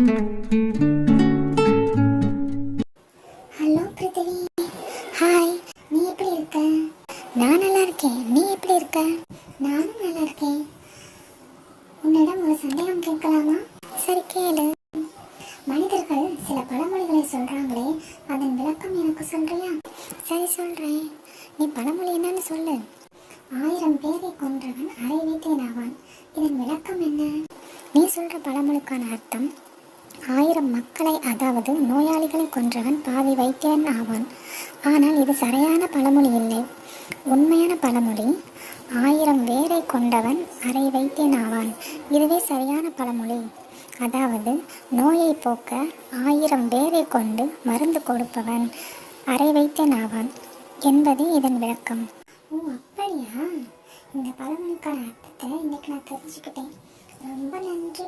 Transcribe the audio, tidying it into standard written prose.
Hello பிருத்திவி. Hi. நீ எப்படி இருக்க? நான் நல்லா இருக்கேன். நீ எப்படி இருக்க? நானும் நல்லா இருக்கேன். உன்னிடம் ஒரு சந்தேகம் கேட்கலாமா? சரி, கேளு. மனிதர்கள் சில பழமொழிகளை சொல்றாங்களே, அதன் விளக்கம் எனக்கு சொல்றியா? சரி, சொல்றேன். நீ பழமொழி என்னன்னு சொல்லு. 1000 பேரை கொன்றவன் அரை வீட்டேன் ஆவான். இதன் விளக்கம் என்ன? நீ சொல்ற பழமொழிக்கான அர்த்தம், 1000 மக்களை, அதாவது நோயாளிகளை கொன்றவன் பாதி வைத்தியன் ஆவான். ஆனால் இது சரியான பழமொழி இல்லை. உண்மையான பழமொழி, 1000 பேரை கொண்டவன் அரை வைத்தியன் ஆவான். இதுவே சரியான பழமொழி. அதாவது நோயை போக்க 1000 பேரை கொண்டு மருந்து கொடுப்பவன் அரை வைத்தியன் ஆவான் என்பதே இதன் விளக்கம். ஓ, அப்படியா? இந்த பழமொழிக்கான அர்த்தத்தை இன்னைக்கு நான் தெரிஞ்சுக்கிட்டேன். ரொம்ப நன்றி.